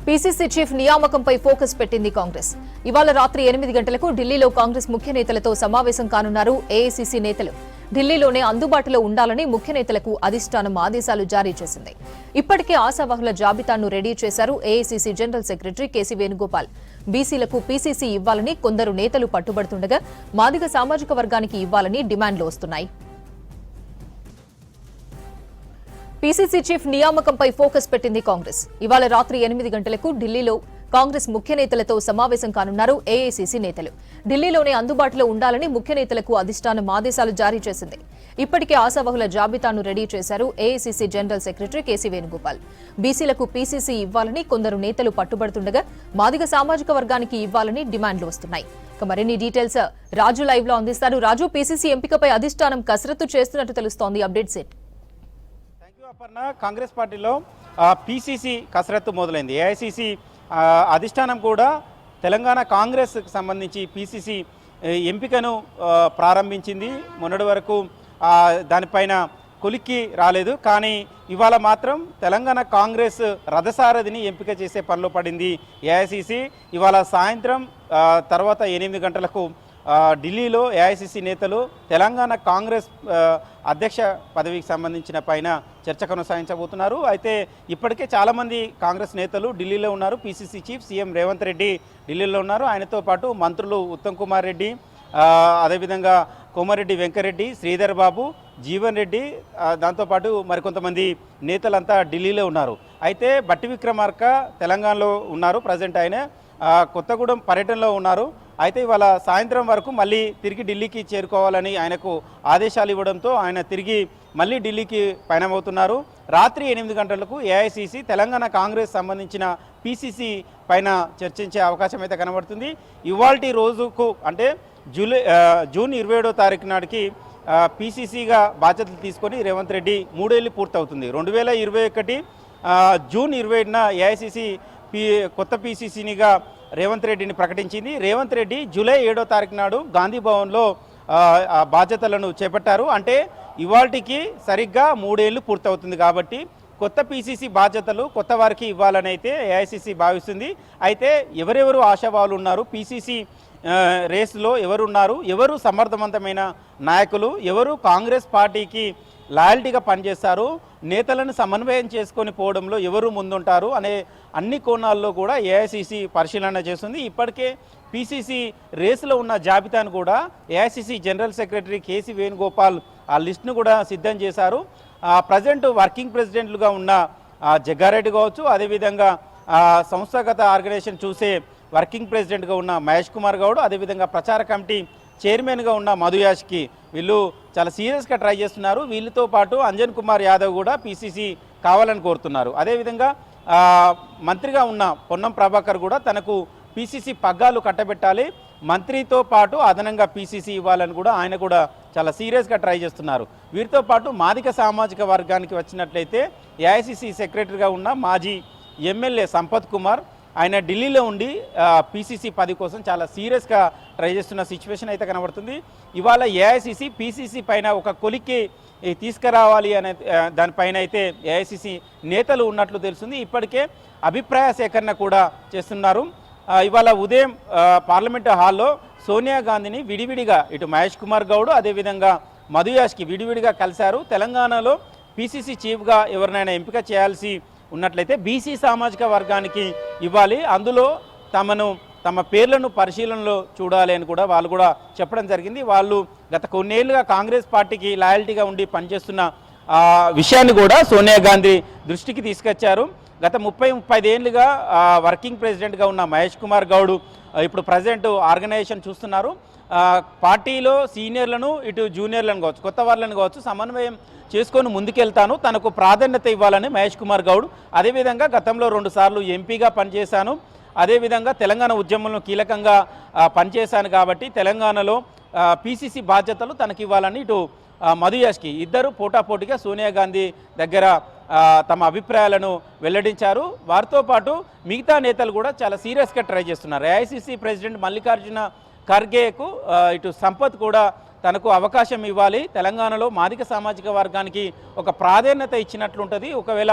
PCC chief నియామకంపై focus పెట్టింది కాంగ్రెస్. ఇవాళ రాత్రి 8 గంటలకు ఢిల్లీలో కాంగ్రెస్ ముఖ్య నేతలతో సమావేశం కానున్నారు ఏఐసీసీ నేతలు. ఢిల్లీలోనే అందుబాటులో ఉండాలని ముఖ్య నేతలకు అధిష్టానం ఆదేశాలు జారీ చేసింది. ఇప్పటికే ఆశావహుల జాబితాను రెడీ చేశారు AICC general secretary KC Venugopal. బీసీలకు పీసీసీ ఇవ్వాలని కొందరు నేతలు పట్టుబడుతుండగా మాదిగ సామాజిక వర్గానికి ఇవ్వాలని డిమాండ్లు వస్తున్నాయి. పీసీసీ చీఫ్ నియామకంపై ఫోకస్ పెట్టింది కాంగ్రెస్. ఇవాళ రాత్రి 8 గంటలకు ఢిల్లీలో కాంగ్రెస్ ముఖ్య నేతలతో సమావేశం కానున్నారు ఏఐసీసీ నేతలు. ఢిల్లీలోనే అందుబాటులో ఉండాలని ముఖ్య నేతలకు అధిష్టానం ఆదేశాలు జారీ చేసింది. ఇప్పటికే ఆశావహుల జాబితాను రెడీ చేశారు AICC general secretary KC Venugopal. బీసీలకు పీసీసీ ఇవ్వాలని కొందరు నేతలు పట్టుబడుతుండగా మాదిగ సామాజిక వర్గానికి ఇవ్వాలని డిమాండ్లు వస్తున్నాయి. మరిన్ని డీటెయిల్స్ రాజు లైవ్ లో అందిస్తారు. రాజు, పీసీసీ ఎంపికపై అధిష్టానం కసరత్తు చేస్తున్నట్టు తెలుస్తోంది. Update set. అపర్ణ, కాంగ్రెస్ పార్టీలో పీసీసీ కసరత్తు మొదలైంది. ఏఐసీసీ అధిష్టానం కూడా తెలంగాణ కాంగ్రెస్కి సంబంధించి పీసీసీ ఎంపికను ప్రారంభించింది. మొన్నటి వరకు దానిపైన కొలిక్కి రాలేదు. కానీ ఇవాళ మాత్రం తెలంగాణ కాంగ్రెస్ రథసారథిని ఎంపిక చేసే పనిలో పడింది ఏఐసీసీ. ఇవాళ సాయంత్రం తర్వాత 8 గంటలకు ఢిల్లీలో ఏఐసీసీ నేతలు తెలంగాణ కాంగ్రెస్ అధ్యక్ష పదవికి సంబంధించిన పైన చర్చ కొనసాగించబోతున్నారు. అయితే ఇప్పటికే చాలామంది కాంగ్రెస్ నేతలు ఢిల్లీలో ఉన్నారు. PCC chief CM Revanth Reddy ఢిల్లీలో ఉన్నారు. ఆయనతో పాటు మంత్రులు ఉత్తమ్ కుమార్ రెడ్డి, అదేవిధంగా కోమారెడ్డి వెంకరెడ్డి, శ్రీధర్ బాబు, జీవన్ రెడ్డి, దాంతోపాటు మరికొంతమంది నేతలంతా ఢిల్లీలో ఉన్నారు. అయితే బట్టి విక్రమార్క తెలంగాణలో ఉన్నారు. ప్రజెంట్ ఆయన కొత్తగూడెం పర్యటనలో ఉన్నారు. అయితే ఇవాళ సాయంత్రం వరకు మళ్ళీ తిరిగి ఢిల్లీకి చేరుకోవాలని ఆయనకు ఆదేశాలు ఇవ్వడంతో ఆయన తిరిగి మళ్ళీ ఢిల్లీకి పయనమవుతున్నారు. రాత్రి 8 గంటలకు ఏఐసీసీ తెలంగాణ కాంగ్రెస్ సంబంధించిన పీసీసీ పైన చర్చించే అవకాశం అయితే కనబడుతుంది. ఇవాల్టి రోజుకు అంటే జూన్ 27వ తారీఖు నాటికి పీసీసీగా బాధ్యతలు తీసుకొని రేవంత్ రెడ్డి 3 ఏళ్లు పూర్తవుతుంది. 2021 జూన్ 27న ఏఐసీసీ కొత్త పీసీసీనిగా రేవంత్ రెడ్డిని ప్రకటించింది. రేవంత్ రెడ్డి జూలై 7వ తారీఖు నాడు గాంధీ భవన్లో బాధ్యతలను చేపట్టారు. అంటే ఇవాల్టికి సరిగ్గా 3 ఏళ్లు పూర్తవుతుంది. కాబట్టి కొత్త పీసీసీ బాధ్యతలు కొత్త వారికి ఇవ్వాలని అయితే ఏఐసీసీ భావిస్తుంది. అయితే ఎవరెవరు ఆశావాలు ఉన్నారు, పీసీసీ రేసులో ఎవరున్నారు, ఎవరు సమర్థవంతమైన నాయకులు, ఎవరు కాంగ్రెస్ పార్టీకి లాయల్టీగా పనిచేస్తారు, నేతలను సమన్వయం చేసుకొని పోవడంలో ఎవరు ముందుంటారు అనే అన్ని కోణాల్లో కూడా ఏఐసీసీ పరిశీలన చేస్తుంది. ఇప్పటికే పీసీసీ రేసులో ఉన్న జాబితాను కూడా AICC general secretary KC Venugopal ఆ లిస్టును కూడా సిద్ధం చేశారు. ప్రజెంట్ వర్కింగ్ ప్రెసిడెంట్లుగా ఉన్న జగ్గారెడ్డి కావచ్చు, అదేవిధంగా సంస్థాగత ఆర్గనైజేషన్ చూసే వర్కింగ్ ప్రెసిడెంట్గా ఉన్న మహేష్ కుమార్ గౌడ్, అదేవిధంగా ప్రచార కమిటీ చైర్మన్గా ఉన్న మధు యాష్కి వీళ్ళు చాలా సీరియస్గా ట్రై చేస్తున్నారు. వీళ్ళతో పాటు అంజన్ కుమార్ యాదవ్ కూడా పీసీసీ కావాలని కోరుతున్నారు. అదేవిధంగా మంత్రిగా ఉన్న పొన్నం ప్రభాకర్ కూడా తనకు పీసీసీ పగ్గాలు కట్టబెట్టాలి, మంత్రితో పాటు అదనంగా పీసీసీ ఇవ్వాలని కూడా ఆయన కూడా చాలా సీరియస్గా ట్రై చేస్తున్నారు. వీరితో పాటు మాదిక సామాజిక వర్గానికి వచ్చినట్లయితే ఏఐసీసీ సెక్రటరీగా ఉన్న మాజీ ఎమ్మెల్యే సంపత్ కుమార్ ఆయన ఢిల్లీలో ఉండి పీసీసీ 10 కోసం చాలా సీరియస్గా ట్రై చేస్తున్న సిచ్యువేషన్ అయితే కనబడుతుంది. ఇవాళ ఏఐసీసీ పీసీసీ పైన ఒక కొలిక్కి తీసుకురావాలి అనే దానిపైన అయితే ఏఐసీసీ నేతలు ఉన్నట్లు తెలుస్తుంది. ఇప్పటికే అభిప్రాయ సేకరణ కూడా చేస్తున్నారు. ఇవాళ ఉదయం పార్లమెంటు హాల్లో సోనియా గాంధీని విడివిడిగా ఇటు మహేష్ కుమార్ గౌడ్, అదేవిధంగా మధు యాష్కి విడివిడిగా కలిశారు. తెలంగాణలో పీసీసీ చీఫ్గా ఎవరినైనా ఎంపిక చేయాల్సి ఉన్నట్లయితే బీసీ సామాజిక వర్గానికి ఇవ్వాలి, అందులో తమ పేర్లను పరిశీలనలో చూడాలి అని కూడా వాళ్ళు కూడా చెప్పడం జరిగింది. వాళ్ళు గత కొన్నేళ్లుగా కాంగ్రెస్ పార్టీకి లాయల్టీగా ఉండి పనిచేస్తున్న విషయాన్ని కూడా సోనియా గాంధీ దృష్టికి తీసుకొచ్చారు. గత 30-35 ఏళ్ళుగా వర్కింగ్ ప్రెసిడెంట్గా ఉన్న మహేష్ కుమార్ గౌడ్ ఇప్పుడు ప్రజెంట్ ఆర్గనైజేషన్ చూస్తున్నారు. పార్టీలో సీనియర్లను ఇటు జూనియర్లను కావచ్చు, కొత్త వాళ్ళని కావచ్చు సమన్వయం చేసుకొని ముందుకెళ్తాను, తనకు ప్రాధాన్యత ఇవ్వాలని మహేష్ కుమార్ గౌడ్. అదేవిధంగా గతంలో 2 సార్లు ఎంపీగా పనిచేశాను, అదేవిధంగా తెలంగాణ ఉద్యమంలో కీలకంగా పనిచేశాను కాబట్టి తెలంగాణలో పీసీసీ బాధ్యతలు తనకి ఇవ్వాలని ఇటు మధు యాష్కి ఇద్దరు పోటాపోటీగా సోనియా గాంధీ దగ్గర తమ అభిప్రాయాలను వెల్లడించారు. వారితో పాటు మిగతా నేతలు కూడా చాలా సీరియస్గా ట్రై చేస్తున్నారు. ఏఐసీసీ ప్రెసిడెంట్ మల్లికార్జున ఖర్గేకు ఇటు సంపత్ కూడా తనకు అవకాశం ఇవ్వాలి, తెలంగాణలో మాదిక సామాజిక వర్గానికి ఒక ప్రాధాన్యత ఇచ్చినట్లుంటుంది. ఒకవేళ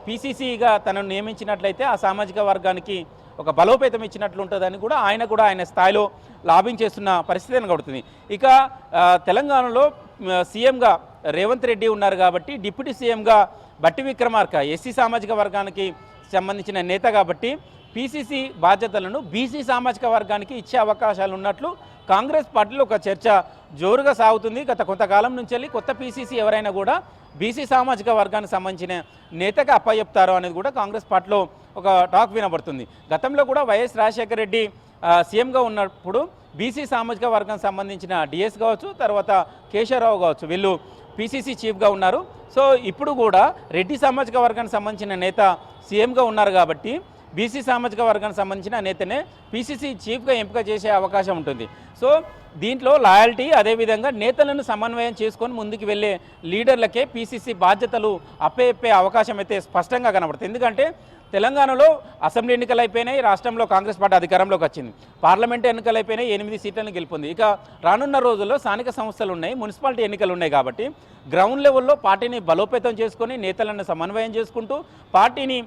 పీసీసీగా తనను నియమించినట్లయితే ఆ సామాజిక వర్గానికి ఒక బలోపేతం ఇచ్చినట్లు ఉంటుందని కూడా ఆయన స్థాయిలో లాబింగ్ చేస్తున్న పరిస్థితి కనబడుతుంది. ఇక తెలంగాణలో సీఎంగా రేవంత్ రెడ్డి ఉన్నారు కాబట్టి డిప్యూటీ సీఎంగా బట్టి విక్రమార్క ఎస్సీ సామాజిక వర్గానికి సంబంధించిన నేత కాబట్టి పీసీసీ బాధ్యతలను బీసీ సామాజిక వర్గానికి ఇచ్చే అవకాశాలు ఉన్నట్లు కాంగ్రెస్ పార్టీలో ఒక చర్చ జోరుగా సాగుతుంది. గత కొంతకాలం నుంచి వెళ్ళి కొత్త పీసీసీ ఎవరైనా కూడా బీసీ సామాజిక వర్గానికి సంబంధించిన నేతగా అప్పచెప్తారో అనేది కూడా కాంగ్రెస్ పార్టీలో ఒక టాక్ వినబడుతుంది. గతంలో కూడా వైఎస్ రాజశేఖర రెడ్డి సీఎంగా ఉన్నప్పుడు బీసీ సామాజిక వర్గానికి సంబంధించిన డిఎస్ కావచ్చు, తర్వాత కేశవరావు కావచ్చు, వీళ్ళు పీసీసీ చీఫ్గా ఉన్నారు. సో ఇప్పుడు కూడా రెడ్డి సామాజిక వర్గానికి సంబంధించిన నేత సీఎంగా ఉన్నారు కాబట్టి బీసీ సామాజిక వర్గానికి సంబంధించిన నేతనే పీసీసీ చీఫ్గా ఎంపిక చేసే అవకాశం ఉంటుంది. సో దీంట్లో లాయల్టీ, అదేవిధంగా నేతలను సమన్వయం చేసుకొని ముందుకు వెళ్ళే లీడర్లకే పీసీసీ బాధ్యతలు అప్పే అవకాశం అయితే స్పష్టంగా కనబడుతుంది. ఎందుకంటే తెలంగాణలో అసెంబ్లీ ఎన్నికలు అయిపోయినాయి, రాష్ట్రంలో కాంగ్రెస్ పార్టీ అధికారంలోకి వచ్చింది, పార్లమెంట్ ఎన్నికలు అయిపోయినాయి, 8 సీట్లను గెలుపొంది. ఇక రానున్న రోజుల్లో స్థానిక సంస్థలు ఉన్నాయి, మున్సిపాలిటీ ఎన్నికలు ఉన్నాయి కాబట్టి గ్రౌండ్ లెవెల్లో పార్టీని బలోపేతం చేసుకొని నేతలను సమన్వయం చేసుకుంటూ పార్టీని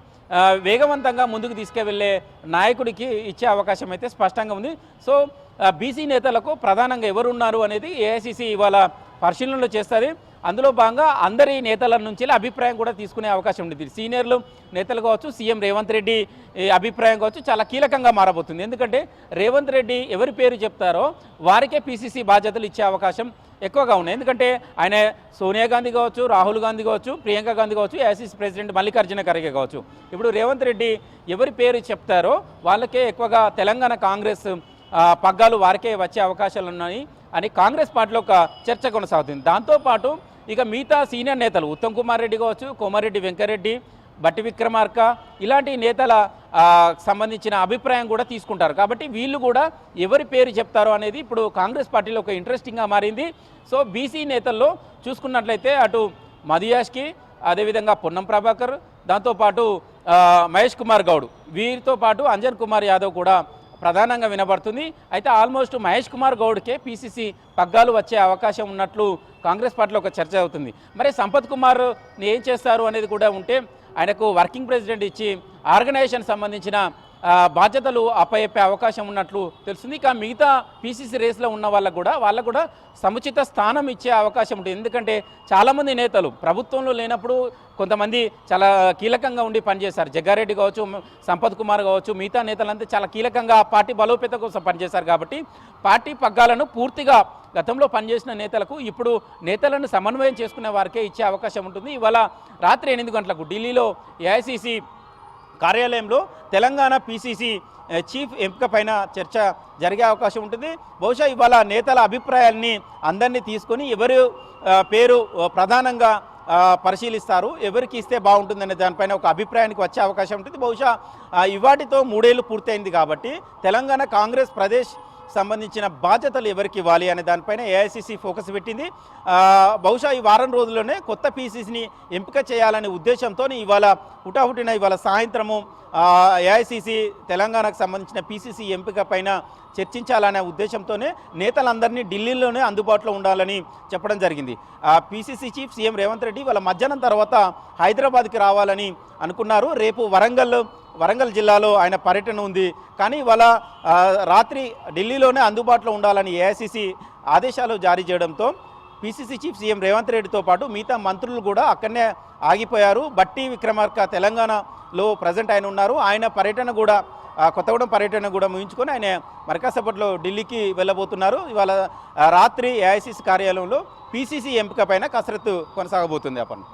వేగవంతంగా ముందుకు తీసుకువెళ్ళే నాయకుడికి ఇచ్చే అవకాశం అయితే స్పష్టంగా ఉంది. సో బీసీ నేతలకు ప్రధానంగా ఎవరున్నారు అనేది ఏఐసీసీ ఇవాళ పరిశీలనలో చేస్తుంది. అందులో భాగంగా అందరి నేతల నుంచి అభిప్రాయం కూడా తీసుకునే అవకాశం ఉంది. సీనియర్లు నేతలు కావచ్చు, సీఎం రేవంత్ రెడ్డి అభిప్రాయం కావచ్చు చాలా కీలకంగా మారబోతుంది. ఎందుకంటే రేవంత్ రెడ్డి ఎవరి పేరు చెప్తారో వారికే పీసీసీ బాధ్యతలు ఇచ్చే అవకాశం ఎక్కువగా ఉన్నాయి. ఎందుకంటే ఆయన సోనియా గాంధీ కావచ్చు, రాహుల్ గాంధీ కావచ్చు, ప్రియాంక గాంధీ కావచ్చు, ఏఐసీసీ ప్రెసిడెంట్ మల్లికార్జున ఖర్గే కావచ్చు, ఇప్పుడు రేవంత్ రెడ్డి ఎవరి పేరు చెప్తారో వాళ్ళకే ఎక్కువగా తెలంగాణ కాంగ్రెస్ పగ్గాలు వారికే వచ్చే అవకాశాలు ఉన్నాయి అని కాంగ్రెస్ పార్టీలో ఒక చర్చ కొనసాగుతుంది. దాంతోపాటు ఇక మిగతా సీనియర్ నేతలు ఉత్తమ్ కుమార్ రెడ్డి కావచ్చు, కోమారెడ్డి వెంకరెడ్డి, బట్టి విక్రమార్క ఇలాంటి నేతల సంబంధించిన అభిప్రాయం కూడా తీసుకుంటారు. కాబట్టి వీళ్ళు కూడా ఎవరి పేరు చెప్తారో అనేది ఇప్పుడు కాంగ్రెస్ పార్టీలో ఒక ఇంట్రెస్టింగ్గా మారింది. సో బీసీ నేతల్లో చూసుకున్నట్లయితే అటు మధుయాష్కి, అదేవిధంగా పొన్నం ప్రభాకర్, దాంతోపాటు మహేష్ కుమార్ గౌడ్, వీరితో పాటు అంజన్ కుమార్ యాదవ్ కూడా ప్రధానంగా వినబడుతుంది. అయితే ఆల్మోస్ట్ మహేష్ కుమార్ గౌడ్కే పీసీసీ పగ్గాలు వచ్చే అవకాశం ఉన్నట్లు కాంగ్రెస్ పార్టీలో ఒక చర్చ అవుతుంది. మరి సంపత్ కుమార్ ఏం చేస్తారు అనేది కూడా ఉంటే ఆయనకు వర్కింగ్ ప్రెసిడెంట్ ఇచ్చి ఆర్గనైజేషన్ సంబంధించిన బాధ్యతలు అప్పచెప్పే అవకాశం ఉన్నట్లు తెలుస్తుంది. ఇక మిగతా పీసీసీ రేస్లో ఉన్న వాళ్ళకు కూడా సముచిత స్థానం ఇచ్చే అవకాశం ఉంటుంది. ఎందుకంటే చాలామంది నేతలు ప్రభుత్వంలో లేనప్పుడు కొంతమంది చాలా కీలకంగా ఉండి పనిచేశారు. జగ్గారెడ్డి కావచ్చు, సంపత్ కుమార్ కావచ్చు, మిగతా నేతలంతా చాలా కీలకంగా పార్టీ బలోపేత కోసం పనిచేశారు. కాబట్టి పార్టీ పగ్గాలను పూర్తిగా గతంలో పనిచేసిన నేతలకు ఇప్పుడు నేతలను సమన్వయం చేసుకునే వారికే ఇచ్చే అవకాశం ఉంటుంది. ఇవాళ రాత్రి 8 గంటలకు ఢిల్లీలో ఏఐసీసీ కార్యాలయంలో తెలంగాణ పీసీసీ చీఫ్ ఎంపిక పైన చర్చ జరిగే అవకాశం ఉంటుంది. బహుశా ఇవాళ నేతల అభిప్రాయాల్ని అందరినీ తీసుకొని ఎవరు పేరు ప్రధానంగా పరిశీలిస్తారు, ఎవరికి ఇస్తే బాగుంటుందనే దానిపైన ఒక అభిప్రాయానికి వచ్చే అవకాశం ఉంటుంది. బహుశా ఇవాటితో 3 ఏళ్ళు పూర్తయింది కాబట్టి తెలంగాణ కాంగ్రెస్ ప్రదేశ్ సంబంధించిన బాధ్యతలు ఎవరికి ఇవ్వాలి అనే దానిపైన ఏఐసీసీ ఫోకస్ పెట్టింది. బహుశా ఈ వారం రోజుల్లోనే కొత్త పీసీసీని ఎంపిక చేయాలనే ఉద్దేశంతో ఇవాళ సాయంత్రము ఏఐసీసీ తెలంగాణకు సంబంధించిన పీసీసీ ఎంపిక పైన చర్చించాలనే ఉద్దేశంతోనే నేతలందరినీ ఢిల్లీలోనే అందుబాటులో ఉండాలని చెప్పడం జరిగింది. PCC chief CM Revanth Reddy వాళ్ళ మధ్యాహ్నం తర్వాత హైదరాబాద్కి రావాలని అనుకున్నారు. రేపు వరంగల్ జిల్లాలో ఆయన పర్యటన ఉంది. కానీ ఇవాళ రాత్రి ఢిల్లీలోనే అందుబాటులో ఉండాలని ఏఐసీసీ ఆదేశాలు జారీ చేయడంతో పీసీసీ చీఫ్ సీఎం రేవంత్ రెడ్డితో పాటు మిగతా మంత్రులు కూడా అక్కడనే ఆగిపోయారు. బట్టి విక్రమార్క తెలంగాణలో ప్రజెంట్ ఆయన ఉన్నారు. ఆయన పర్యటన కూడా కొత్తగూడెం పర్యటన కూడా ముగించుకొని ఆయన మరికాసేపట్లో ఢిల్లీకి వెళ్ళబోతున్నారు. ఇవాళ రాత్రి ఏఐసీసీ కార్యాలయంలో పీసీసీ ఎంపిక పైన కసరత్తు కొనసాగబోతుంది. అప్పన్న